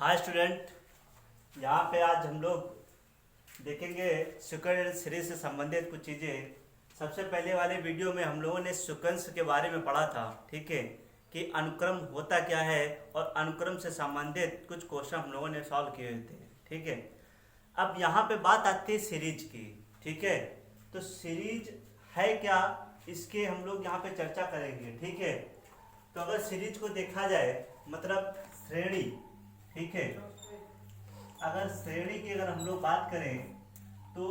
Hi student, यहाँ पे आज हम लोग देखेंगे सेकंड सीरीज से संबंधित कुछ चीज़ें। सबसे पहले वाले वीडियो में हम लोगों ने सीक्वेंस के बारे में पढ़ा था, ठीक है, कि अनुक्रम होता क्या है और अनुक्रम से संबंधित कुछ क्वेश्चन हम लोगों ने सॉल्व किए थे, ठीक है। अब यहाँ पे बात आती है सीरीज की, ठीक है। तो सीरीज है क्या, इसके हम लोग यहाँ पे चर्चा करेंगे, ठीक है। तो अगर सीरीज को देखा जाए मतलब श्रेणी, ठीक है, अगर श्रेणी की अगर हम लोग बात करें तो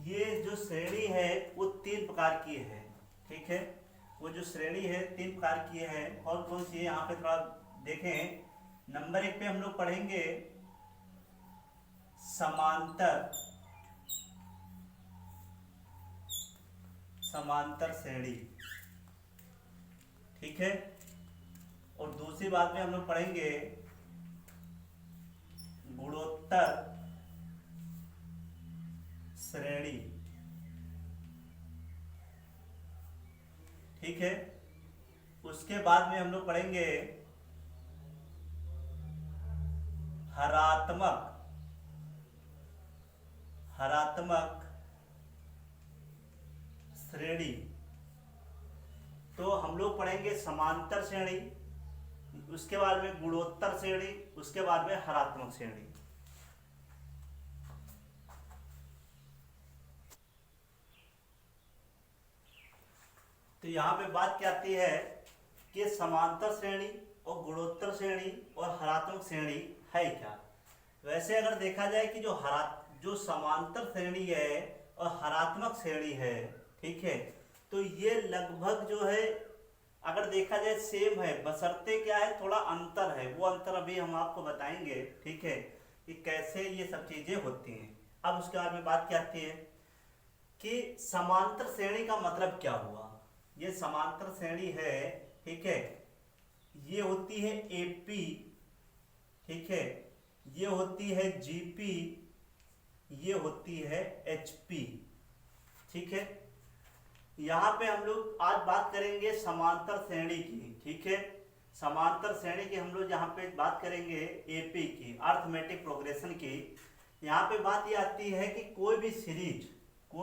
ये जो श्रेणी है वो तीन प्रकार की है, ठीक है। वो जो श्रेणी है तीन प्रकार की है। और कौन सी है यहाँ पे थोड़ा देखें। नंबर एक पे हम लोग पढ़ेंगे समांतर श्रेणी, ठीक है। और दूसरी बात में हम लोग पढ़ेंगे गुणोत्तर श्रेणी, ठीक है। उसके बाद में हम लोग पढ़ेंगे हरात्मक श्रेणी। तो हम लोग पढ़ेंगे समांतर श्रेणी, उसके बाद में गुणोत्तर श्रेणी, उसके बाद में हरात्मक श्रेणी। तो यहाँ पे बात क्या आती है कि समांतर श्रेणी और गुणोत्तर श्रेणी और हरात्मक श्रेणी है क्या। वैसे अगर देखा जाए कि जो समांतर श्रेणी है और हरात्मक श्रेणी है, ठीक है, तो ये लगभग जो है अगर देखा जाए सेम है, बशर्ते क्या है थोड़ा अंतर है। वो अंतर अभी हम आपको बताएंगे, ठीक है, कि कैसे ये सब चीजें होती हैं। अब उसके बारे में बात क्या आती है कि समांतर श्रेणी का मतलब क्या हुआ। ये समांतर श्रेणी है, ठीक है, ये होती है एपी, ठीक है, ये होती है जीपी, ये होती है एचपी, ठीक है। यहाँ पे हम लोग आज बात करेंगे समांतर श्रेणी की, ठीक है। समांतर श्रेणी की हम लोग यहाँ पे बात करेंगे एपी की, अर्थमेटिक प्रोग्रेशन की। यहाँ पे बात ये आती है कि कोई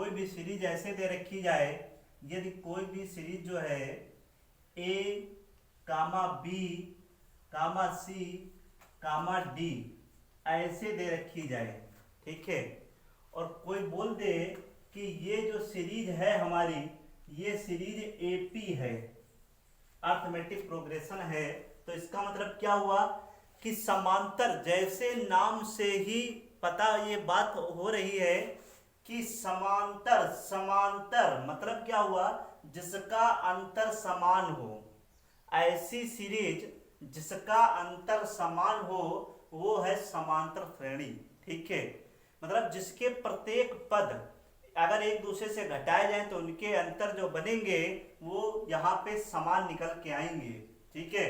भी सीरीज ऐसे दे रखी जाए, यदि कोई भी सीरीज जो है ए कामा बी कामा सी कामा डी ऐसे दे रखी जाए, ठीक है, और कोई बोल दे कि ये जो सीरीज है हमारी, ये सीरीज एपी है, अर्थमेटिक प्रोग्रेशन है। तो इसका मतलब क्या हुआ कि समांतर, जैसे नाम से ही पता ये बात हो रही है कि समांतर मतलब क्या हुआ, जिसका अंतर समान हो। ऐसी सीरीज जिसका अंतर समान हो वो है समांतर श्रेणी, ठीक है। मतलब जिसके प्रत्येक पद अगर एक दूसरे से घटाए जाएं तो उनके अंतर जो बनेंगे वो यहाँ पे समान निकल के आएंगे, ठीक है।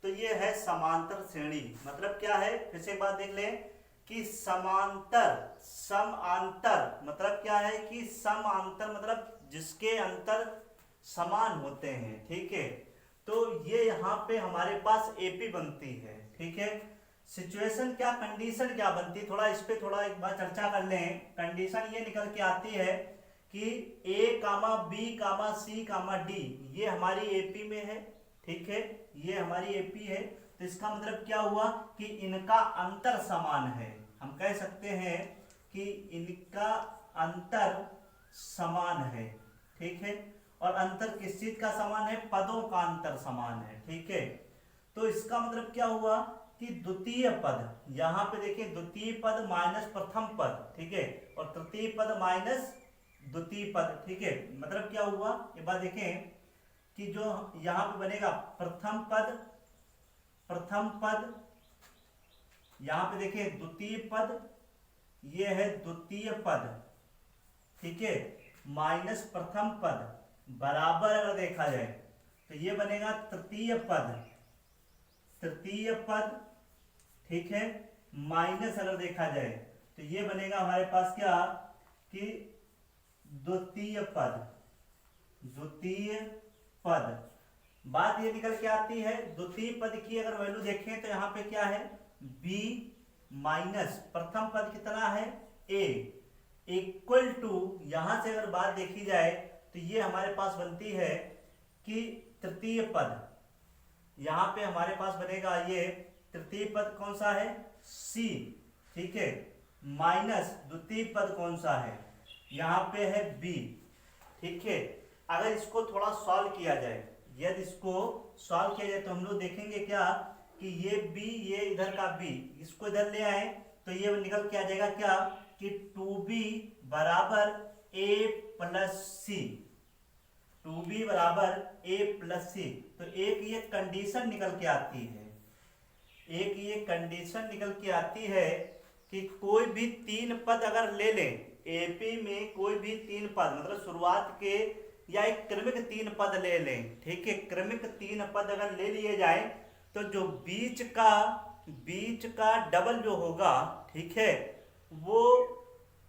तो ये है समांतर श्रेणी। मतलब क्या है, फिर से एक बात देख लें कि समांतर मतलब क्या है कि समांतर मतलब जिसके अंतर समान होते हैं, ठीक है। तो ये यहाँ पे हमारे पास एपी बनती है, ठीक है। सिचुएशन क्या, कंडीशन क्या बनती है, थोड़ा इस पे थोड़ा एक बार चर्चा कर लें। कंडीशन ये निकल के आती है कि ए कामा बी कामा सी कामा डी ये हमारी एपी में है, ठीक है, ये हमारी एपी है। तो इसका मतलब क्या हुआ कि इनका अंतर समान है। हम कह सकते हैं कि इनका अंतर समान है, ठीक है। और अंतर किस चीज का समान है, पदों का अंतर समान है, ठीक है। तो इसका मतलब क्या हुआ कि द्वितीय पद, यहाँ पे देखिए द्वितीय पद माइनस प्रथम पद, ठीक है, और तृतीय पद माइनस द्वितीय पद, ठीक है। मतलब क्या हुआ, ये बात देखें कि जो यहाँ पे बनेगा प्रथम पद, यहाँ पे देखिए द्वितीय पद, ये है द्वितीय पद, ठीक है, माइनस प्रथम पद बराबर अगर देखा जाए तो ये बनेगा तृतीय पद, ठीक है, माइनस अगर देखा जाए तो ये बनेगा हमारे पास क्या कि द्वितीय पद। बात ये निकल के आती है द्वितीय पद की, अगर वैल्यू देखें तो यहाँ पे क्या है बी माइनस प्रथम पद कितना है ए इक्वल टू, यहां से अगर बात देखी जाए तो ये हमारे पास बनती है कि तृतीय पद, यहां पे हमारे पास बनेगा ये तृतीय पद कौन सा है सी, ठीक है, माइनस द्वितीय पद कौन सा है यहाँ पे है बी, ठीक है। अगर इसको थोड़ा सॉल्व किया जाए, यदि इसको सॉल्व किया जाए तो हम लोग देखेंगे क्या कि ये बी, ये इधर का बी, इसको इधर ले आए तो ये निकल के आ जाएगा क्या कि 2b बराबर a प्लस सी, 2b बराबर a प्लस सी। तो एक ये कंडीशन निकल के आती है, एक ये कंडीशन निकल के आती है कि कोई भी तीन पद अगर ले लें एपी में, कोई भी तीन पद मतलब शुरुआत के या एक क्रमिक तीन पद ले लें, ठीक है, क्रमिक तीन पद अगर ले लिए जाए तो जो बीच का डबल जो होगा, ठीक है, वो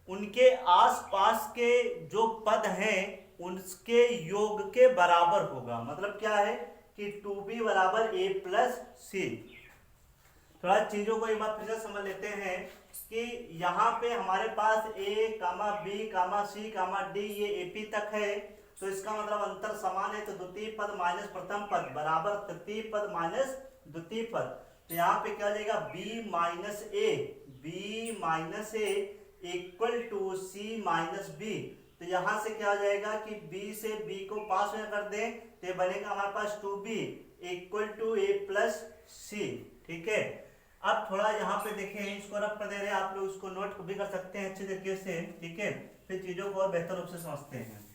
उनके आसपास के जो पद हैं उसके योग के बराबर होगा। मतलब क्या है कि 2b बराबर a प्लस सी। थोड़ा चीजों को एक बार फिर से समझ लेते हैं कि यहाँ पे हमारे पास a comma b comma c comma d ये ap तक है, तो इसका मतलब अंतर समान है, तो द्वितीय पद माइनस प्रथम पद बराबर तृतीय पद माइनस द्वितीय पद। तो यहाँ पे क्या हो जाएगा b minus a equal to c minus b। तो यहाँ से क्या हो जाएगा कि b से b को पास में कर दें तो ये बनेगा हमारे पास 2b equal to a plus c, ठीक है। अब थोड़ा यहाँ पे देखें, इसको रफ कर दे रहे हैं, आप लोग इसको नोट भी कर सकते हैं अच्छे तरीके से, ठीक है, फिर चीजों को और बेहतर रूप से समझते हैं।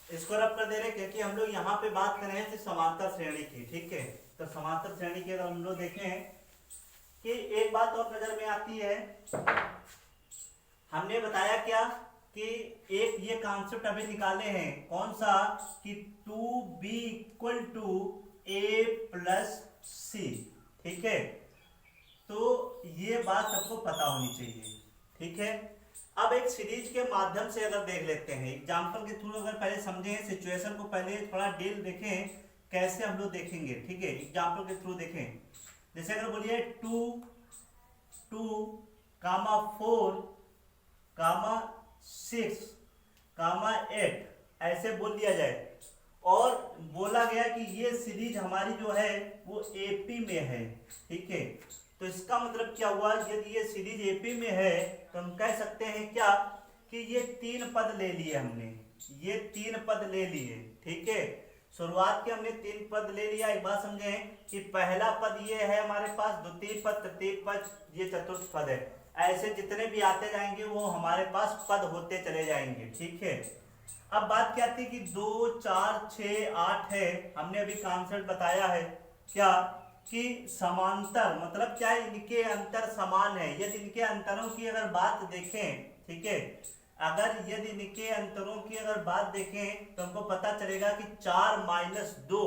इसको रब कर दे रहे क्योंकि हम लोग यहाँ पे बात कर रहे हैं समांतर श्रेणी की, ठीक है। तो समांतर श्रेणी की अगर हम लोग देखें कि एक बात और नजर में आती है, हमने बताया क्या कि एक ये कॉन्सेप्ट अभी निकाले हैं, कौन सा कि 2b equal to a plus C, ठीक है। तो ये बात सबको पता होनी चाहिए, ठीक है। अब एक सीरीज के माध्यम से अगर देख लेते हैं, एग्जाम्पल के थ्रू अगर पहले समझें, सिचुएशन को पहले थोड़ा डील देखें कैसे हम लोग देखेंगे, ठीक है, एग्जाम्पल के थ्रू देखें। जैसे अगर बोलिए 2 कामा 4 कामा 6 कामा 8 ऐसे बोल दिया जाए और बोला गया कि ये सीरीज हमारी जो है वो एपी में है, ठीक है। तो इसका मतलब क्या हुआ, यदि ये सीरीज एपी में है तो हम कह सकते हैं क्या कि ये तीन पद ले लिए हमने, ये तीन पद ले लिए, ठीक है। शुरुआत के हमने तीन पद ले लिया। एक बात समझें कि पहला पद ये है हमारे पास, द्वितीय पद, तृतीय पद, ये चतुर्थ पद है। ऐसे जितने भी आते जाएंगे वो हमारे पास पद होते चले जाएंगे, ठीक है। अब बात क्या थी कि 2 4 6 8 है, हमने अभी कॉन्सेप्ट बताया है क्या कि समांतर मतलब क्या है, इनके अंतर समान है। यदि इनके अंतरों की अगर बात देखें, ठीक है, अगर यदि इनके अंतरों की अगर बात देखें तो हमको पता चलेगा कि 4 माइनस 2,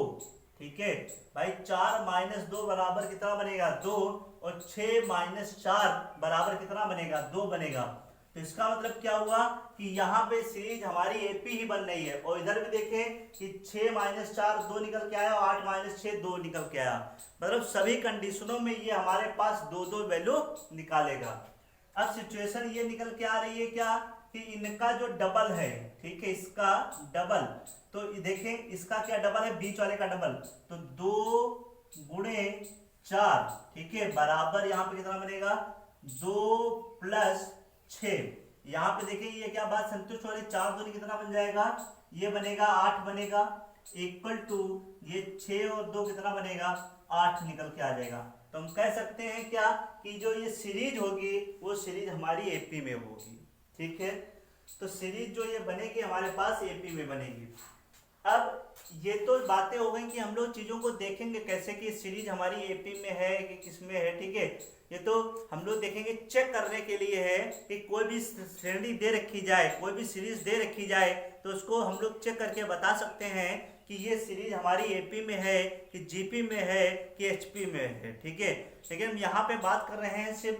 ठीक है भाई, 4 माइनस 2 बराबर कितना बनेगा 2, और 6 माइनस 4 बराबर कितना बनेगा 2 बनेगा। तो इसका मतलब क्या हुआ कि यहाँ पे सीरीज हमारी एपी ही बन रही है। और इधर भी देखें कि 6 माइनस 4 2 निकल के आया और 8 माइनस 6 2 निकल के आया। मतलब सभी कंडीशनों में ये हमारे पास 2 वैल्यू निकालेगा। अब सिचुएशन ये निकल के आ रही है क्या कि इनका जो डबल है, ठीक है, इसका डबल, तो देखें इसका क्या डबल है, बीच वाले का डबल, तो 2 गुणे 4, ठीक है, बराबर यहाँ पे कितना बनेगा 2 प्लस 6। यहाँ पे देखिए ये क्या बात संतुष्ट हो रही, 4 दूनी कितना बन जाएगा, ये बनेगा 8 बनेगा, इक्वल टू ये 6 और 2 कितना बनेगा 8 निकल के आ जाएगा। तो हम कह सकते हैं क्या कि जो ये सीरीज होगी वो सीरीज हमारी एपी में होगी, ठीक है। तो सीरीज जो ये बनेगी हमारे पास एपी में बनेगी। अब ये तो बातें हो गई कि हम लोग चीजों को देखेंगे कैसे कि सीरीज हमारी एपी में है कि किसमें है, ठीक है। ये तो हम लोग देखेंगे, चेक करने के लिए है कि कोई भी श्रेणी दे रखी जाए, कोई भी सीरीज दे रखी जाए तो उसको हम लोग चेक करके बता सकते हैं कि ये सीरीज हमारी एपी में है कि जीपी में है कि एचपी में है, ठीक है। लेकिन हम यहाँ पे बात कर रहे हैं सिर्फ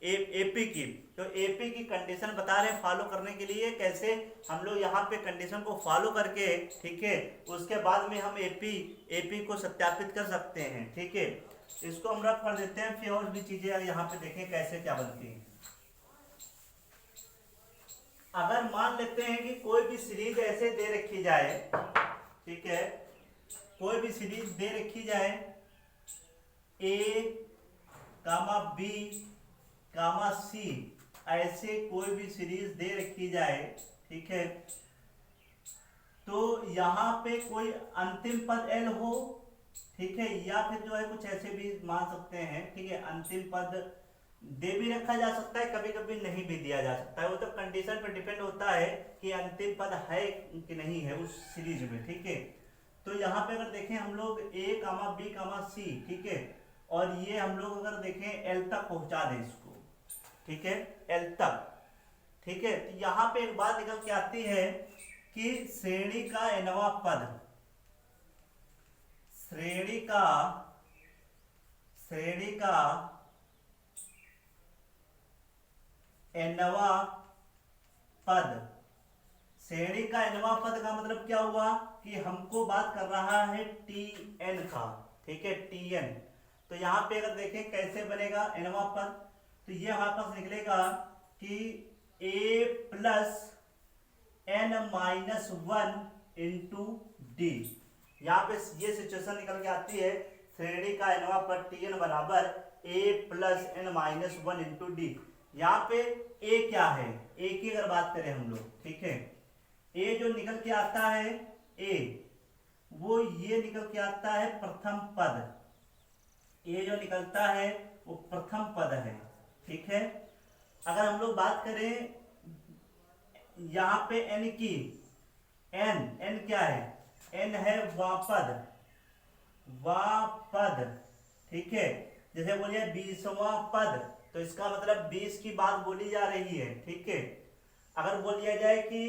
एपी की, तो एपी की कंडीशन बता रहे हैं फॉलो करने के लिए कैसे हम लोग यहाँ पे कंडीशन को फॉलो करके, ठीक है, उसके बाद में हम एपी को सत्यापित कर सकते हैं, ठीक है। इसको हम रख कर देते हैं, फिर और भी चीजें यहाँ पे देखें कैसे क्या बनती हैं। अगर मान लेते हैं कि कोई भी सीरीज ऐसे दे रखी जाए, ठीक है, कोई भी सीरीज दे रखी जाए ए कामा बी कामा सी, ऐसे कोई भी सीरीज दे रखी जाए, ठीक है, तो यहाँ पे कोई अंतिम पद एल हो, ठीक है, या फिर जो है कुछ ऐसे भी मान सकते हैं, ठीक है, अंतिम पद दे भी रखा जा सकता है, कभी कभी नहीं भी दिया जा सकता है, वो तो कंडीशन पर डिपेंड होता है कि अंतिम पद है कि नहीं है उस सीरीज में, ठीक है। तो यहाँ पे अगर देखें हम लोग ए कामा बी कामा सी, ठीक है, और ये हम लोग अगर देखें एल तक पहुंचा दें इसको, ठीक है, एल तक, ठीक है, तो यहाँ पे एक बात निकल के आती है कि श्रेणी का nवां पद, श्रेणी का nवां पद, श्रेणी का nवां पद का मतलब क्या हुआ कि हमको बात कर रहा है Tn का, ठीक है, Tn। तो यहाँ पे अगर देखें कैसे बनेगा nवां पद, तो ये हमारे पास निकलेगा कि a plus n minus 1 into D. यहाँ पे ये सिचुएशन निकल के आती है, श्रेणी का nवां पद Tn बराबर a plus n minus 1 into D. यहाँ पे a क्या है, a की अगर बात करें हम लोग, ठीक है, a जो निकल के आता है a, वो ये निकल के आता है प्रथम पद, a जो निकलता है वो प्रथम पद है, ठीक है। अगर हम लोग बात करें यहाँ पे n की, n क्या है, n है वापद, ठीक है, जैसे बोलिए 20वां पद, तो इसका मतलब 20 की बात बोली जा रही है, ठीक है। अगर बोल दिया जाए कि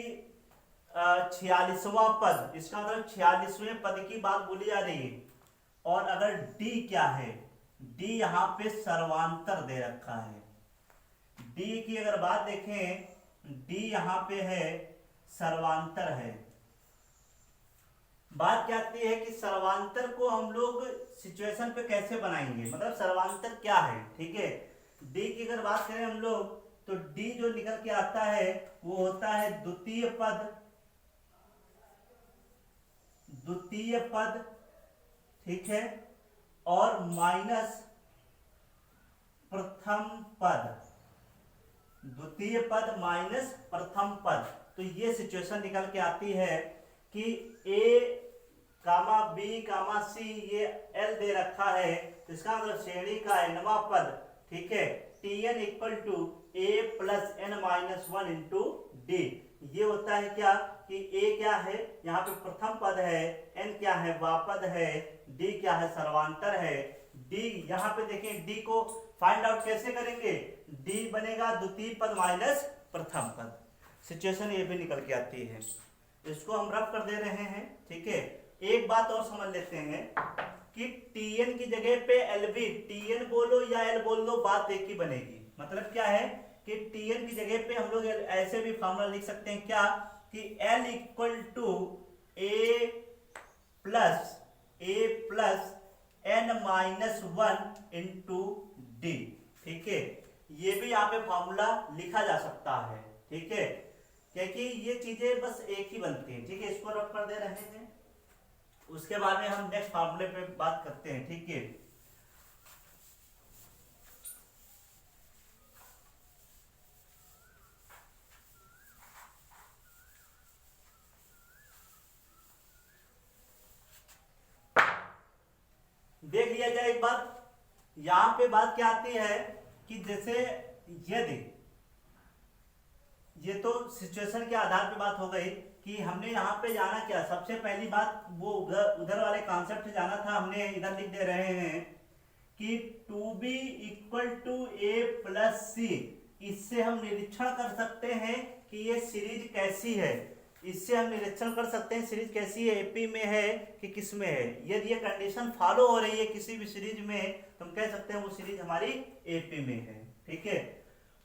46वां पद, इसका मतलब 46वें पद की बात बोली जा रही है। और अगर d क्या है, d यहाँ पे सर्वांतर दे रखा है, d की अगर बात देखें, d यहाँ पे है सर्वांतर है। बात क्या आती है कि सर्वांतर को हम लोग सिचुएशन पे कैसे बनाएंगे, मतलब सर्वांतर क्या है, ठीक है। d की अगर बात करें हम लोग, तो d जो निकल के आता है वो होता है द्वितीय पद, ठीक है, और माइनस प्रथम पद, द्वितीय पद माइनस प्रथम पद। तो ये सिचुएशन निकल के आती है कि a comma b comma c ये l दे रखा है, तो इसका मतलब श्रेणी का nवां पद, ठीक है, Tn equal to a plus n minus 1 into D. ये होता है क्या कि a क्या है, यहाँ पे प्रथम पद है, n क्या है वापद है, d क्या है सर्वांतर है। d यहाँ पे देखें, d को फाइंड आउट कैसे करेंगे, d बनेगा द्वितीय पद माइनस प्रथम पद। सिचुएशन ये भी निकल के आती है, इसको हम रफ कर दे रहे हैं, ठीक है। एक बात और समझ लेते हैं कि Tn की जगह पे LB, Tn बोलो या L बोल दो, बात एक ही बनेगी। मतलब क्या है कि Tn की जगह पे हम लोग ऐसे भी फॉर्मूला लिख सकते हैं क्या कि L equal to a plus n minus 1 into D, ठीक है। ये भी यहाँ पे फॉर्मूला लिखा जा सकता है, ठीक है, क्योंकि ये चीजें बस एक ही बनती हैं, ठीक है। इसको रख कर दे रहे हैं, उसके बाद में हम नेक्स्ट फॉर्मूले पे बात करते हैं, ठीक है। देख लिया जाए एक बात, यहां पे बात क्या आती है कि जैसे यदि, ये तो सिचुएशन के आधार पे बात हो गई कि हमने यहाँ पे जाना क्या, सबसे पहली बात वो उधर वाले कॉन्सेप्ट जाना था, हमने इधर लिख दे रहे हैं कि 2b equal to a plus C. इससे हम निरीक्षण कर सकते हैं कि ये सीरीज कैसी है, इससे हम निरीक्षण कर सकते हैं सीरीज कैसी है, एपी में है कि किस में है। यदि ये कंडीशन फॉलो हो रही है किसी भी सीरीज में, तो हम कह सकते हैं वो सीरीज हमारी एपी में है, ठीक है।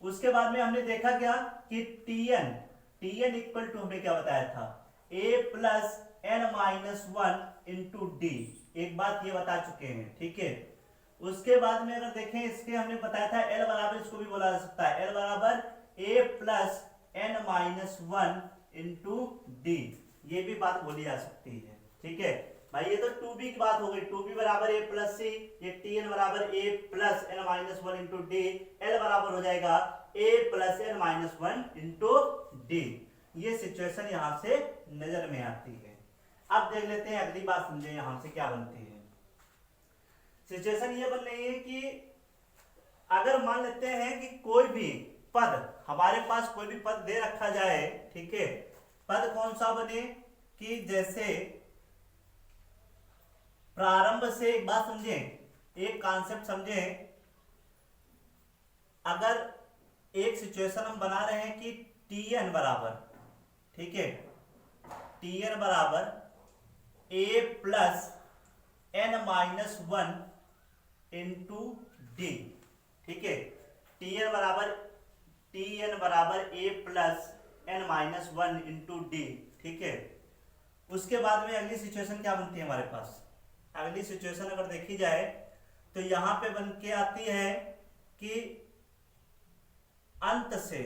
उसके बाद में हमने देखा क्या कि टीएन इक्वल टू हमें क्या बताया था, A plus N minus one into D, एक बात ये बता चुके हैं, ठीक है। उसके बाद में अगर देखें इसके हमने बताया था एल बराबर, इसको भी बोला जा सकता है एल बराबर A plus N minus one into D, ये भी बात बोली जा सकती है, ठीक है भाई। ये तो 2b की बात हो गई, 2b बराबर ए प्लस सी, ये tn बराबर A plus N minus one into D, L बराबर हो जाएगा A plus N minus one into D. ये सिचुएशन यहां से नजर में आती है। अब देख लेते हैं अगली बात, समझे यहां से क्या बनती है। सिचुएशन ये बन रही है कि अगर मान लेते हैं कि कोई भी पद, हमारे पास कोई भी पद दे रखा जाए, ठीक है, पद कौन सा बने कि जैसे प्रारंभ से, एक बात समझे, एक कॉन्सेप्ट समझे, अगर एक सिचुएशन हम बना रहे हैं कि टीएन बराबर, ठीक है, टीएन बराबर A plus N minus one into D, ठीक है, टीएन बराबर A plus N minus one into D, ठीक है। उसके बाद में अगली सिचुएशन क्या बनती है हमारे पास, अगली सिचुएशन अगर देखी जाए तो यहां पे बन के आती है कि अंत से,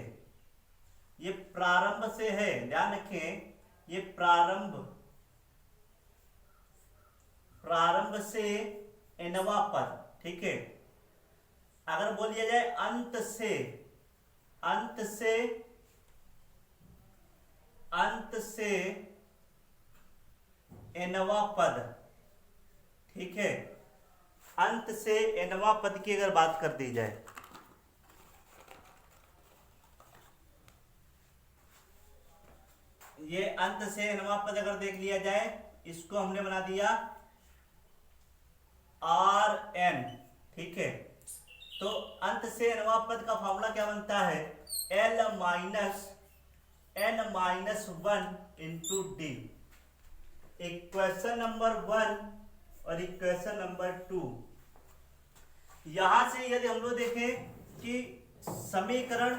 ये प्रारंभ से है, ध्यान रखें, ये प्रारंभ से एनवा पद, ठीक है। अगर बोल दिया जाए अंत से एनवा पद, ठीक है, अंत से एनवा पद की अगर बात कर दी जाए, ये अंत से एनवा पद अगर देख लिया जाए, इसको हमने बना दिया आर एन, ठीक है। तो अंत से एनवा पद का फॉर्मूला क्या बनता है, L minus N minus one into D. Equation number 1 और इक्वेशन नंबर 2, यहां से यदि हम लोग देखें कि समीकरण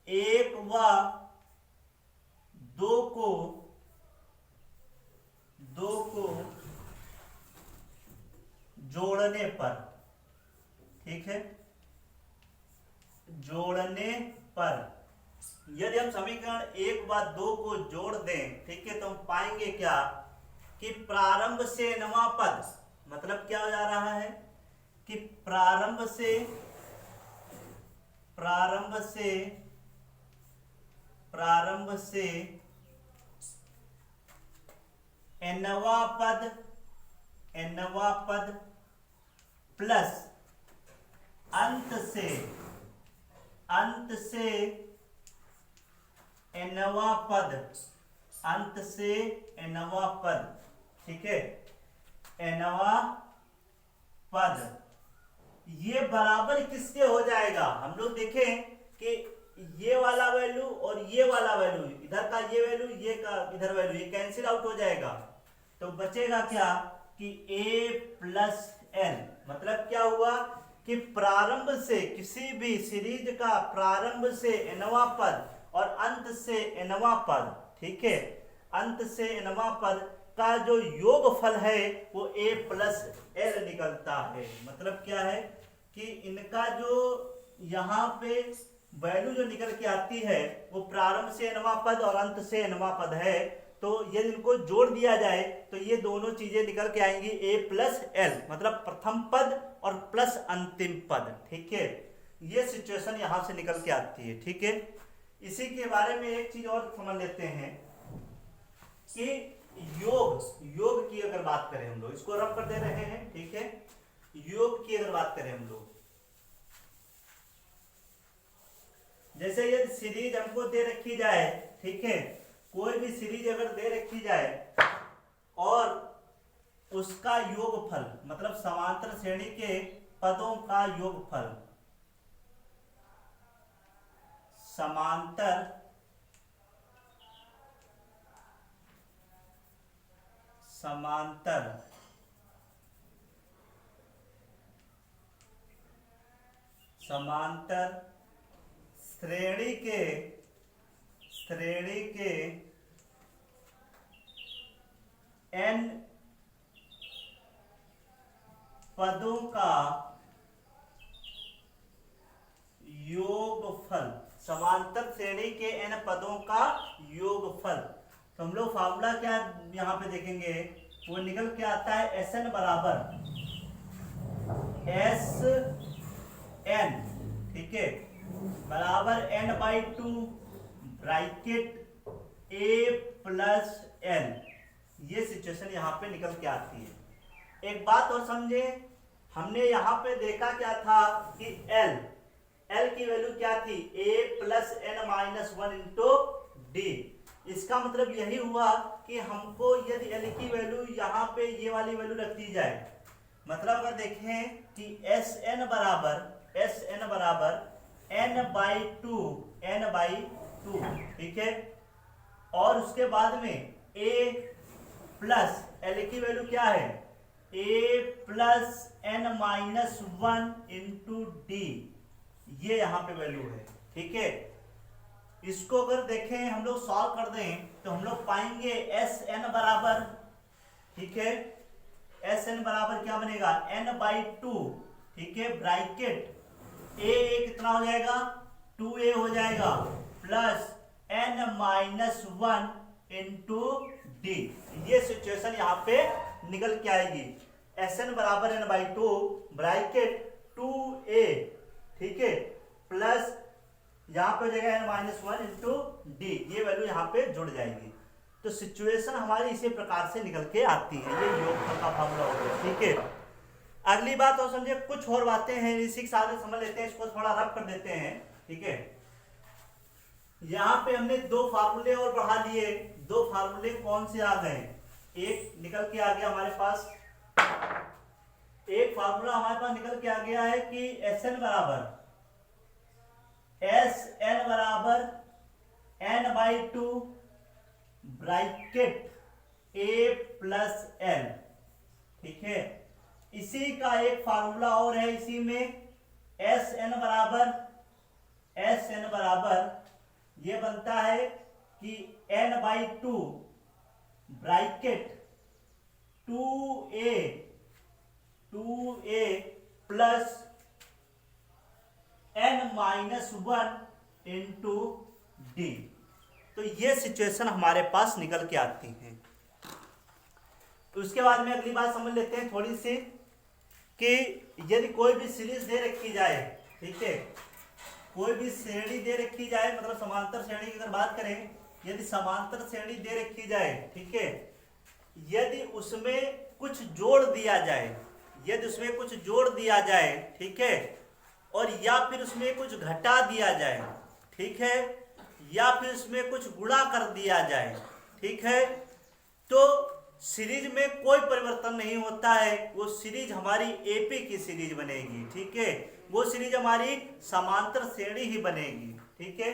1 व 2 को जोड़ने पर, ठीक है, जोड़ने पर यदि हम समीकरण 1 व 2 को जोड़ दें, ठीक है, तो हम पाएंगे क्या कि प्रारंभ से नवा पद, मतलब क्या हो जा रहा है कि प्रारंभ से एनवा पद प्लस अंत से एनवा पद, ठीक है, एनवा पद, ये बराबर किसके हो जाएगा। हम लोग देखें कि ये वाला वैल्यू और ये वाला वैल्यू, इधर का ये वैल्यू, ये का इधर वैल्यू, ये कैंसिल आउट हो जाएगा, तो बचेगा क्या कि a प्लस एन, मतलब क्या हुआ कि प्रारंभ से किसी भी सीरीज का प्रारंभ से एनवा पद और अंत से एनवा पद, ठीक है, अंत से एनवा पद का जो योगफल है वो a प्लस एल निकलता है। मतलब क्या है कि इनका जो यहाँ पे वैल्यू जो निकल के आती है वो प्रारंभ से एनवा पद और अंत से एनवा पद है, तो यदि इनको जोड़ दिया जाए तो ये दोनों चीजें निकल के आएंगी a प्लस एल, मतलब प्रथम पद और प्लस अंतिम पद, ठीक है। ये सिचुएशन यहां से निकल के आती है, ठीक है। इसी के बारे में एक चीज और समझ लेते हैं कि योग की अगर बात करें, हम लोग इसको रब कर दे रहे हैं, ठीक है। योग की अगर बात करें हम लोग, जैसे ये सीरीज हमको दे रखी जाए, ठीक है, कोई भी सीरीज अगर दे रखी जाए और उसका योगफल, मतलब समांतर श्रेणी के पदों का योगफल, समांतर समांतर श्रेणी के n पदों का योगफल, समांतर श्रेणी के n पदों का योगफल। तो हम लोग फार्मूला क्या यहाँ पे देखेंगे, वो निकल के आता है Sn बराबर Sn, ठीक है, बराबर n/2 bracket a plus n। ये सिचुएशन यहाँ पे निकल के आती है। एक बात और समझे, हमने यहाँ पे देखा क्या था कि L की वैल्यू क्या थी, a plus n-1 into D. इसका मतलब यही हुआ कि हमको यदि L की वैल्यू यहाँ पे ये वाली वैल्यू रख दी जाए, मतलब अगर देखें कि Sn बराबर n/2, ठीक है, और उसके बाद में a प्लस L की वैल्यू क्या है, a plus n-1 into D, ये यहाँ पे वैल्यू है, ठीक है। इसको अगर देखें हम लोग सॉल्व कर दें तो हम लोग पाएंगे Sn बराबर, ठीक है, Sn बराबर क्या बनेगा, n/2, ठीक है, ब्रैकेट a कितना हो जाएगा, 2a हो जाएगा, प्लस n-1 इंटू डी। ये सिचुएशन यहाँ पे निकल के आएगी। Sn बराबर n/2 ब्रैकेट 2a, ठीक है, प्लस यहाँ पे हो जाएगा n-1 इंटू डी, ये वैल्यू यहाँ पे जुड़ जाएगी। तो सिचुएशन हमारी इसी प्रकार से निकल के आती है। ये योगफल का फार्मूला हो गया, ठीक है। अगली बात और समझे, कुछ और बातें हैं इसी के साथ समझ लेते हैं, इसको थोड़ा रब कर देते हैं, ठीक है। यहाँ पे हमने दो फार्मूले और बढ़ा लिए। दो फार्मूले कौन से आ गए, एक निकल के आ गया हमारे पास, एक फार्मूला हमारे पास निकल के आ गया है कि Sn बराबर n/2 bracket a plus n, ठीक है। इसी का एक फार्मूला और है, इसी में Sn बराबर ये बनता है कि n/2 bracket 2a plus n-1 into D. तो ये सिचुएशन हमारे पास निकल के आती है। तो उसके बाद में अगली बात समझ लेते हैं थोड़ी सी, कि यदि कोई भी सीरीज दे रखी जाए, ठीक है, कोई भी श्रेणी दे रखी जाए, मतलब समांतर श्रेणी की अगर बात करें, यदि समांतर श्रेणी दे रखी जाए, ठीक है, यदि उसमें कुछ जोड़ दिया जाए, ठीक है, और या फिर उसमें कुछ घटा दिया जाए, ठीक है, या फिर उसमें कुछ गुणा कर दिया जाए, ठीक है, तो सीरीज में कोई परिवर्तन नहीं होता है। वो सीरीज हमारी एपी की सीरीज बनेगी, ठीक है, वो सीरीज हमारी समांतर श्रेणी ही बनेगी, ठीक है।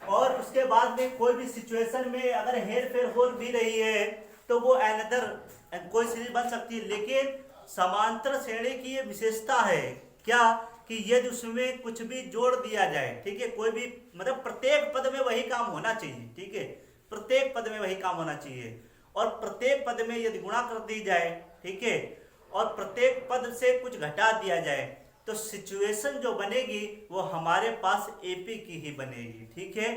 और उसके बाद में कोई भी सिचुएशन में अगर हेर फेर हो भी रही है तो वो अनदर कोई सीरीज बन सकती है, लेकिन समांतर श्रेणी की ये विशेषता है क्या, कि यदि उसमें कुछ भी जोड़ दिया जाए, ठीक है, कोई भी मतलब प्रत्येक पद में वही काम होना चाहिए, ठीक है, प्रत्येक पद में वही काम होना चाहिए, और प्रत्येक पद में यदि गुणा कर दी जाए, ठीक है, और प्रत्येक पद से कुछ घटा दिया जाए, तो सिचुएशन जो बनेगी वो हमारे पास एपी की ही बनेगी, ठीक है।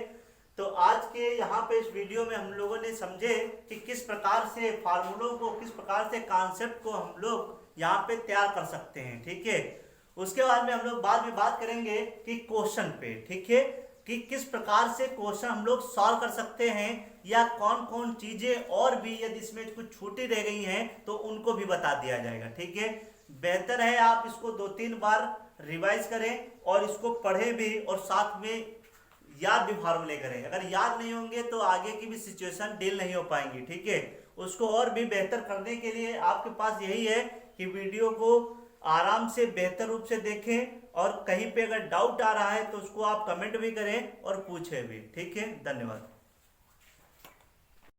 तो आज के यहाँ पे इस वीडियो में हम लोगों ने समझे कि किस प्रकार से फार्मूलों को, किस प्रकार से कॉन्सेप्ट को हम लोग यहाँ पे तैयार कर सकते हैं, ठीक है। उसके बाद में हम लोग बाद में बात करेंगे कि क्वेश्चन पे, ठीक है, कि किस प्रकार से क्वेश्चन हम लोग सॉल्व कर सकते हैं, या कौन कौन चीजें और भी यदि इसमें कुछ छूटी रह गई हैं तो उनको भी बता दिया जाएगा, ठीक है। बेहतर है आप इसको 2-3 बार रिवाइज करें और इसको पढ़ें भी, और साथ में याद भी फार्मूले करें। अगर याद नहीं होंगे तो आगे की भी सिचुएशन डील नहीं हो पाएंगी, ठीक है। उसको और भी बेहतर करने के लिए आपके पास यही है कि वीडियो को आराम से बेहतर रूप से देखें, और कहीं पे अगर डाउट आ रहा है तो उसको आप कमेंट भी करें और पूछें भी, ठीक है। धन्यवाद।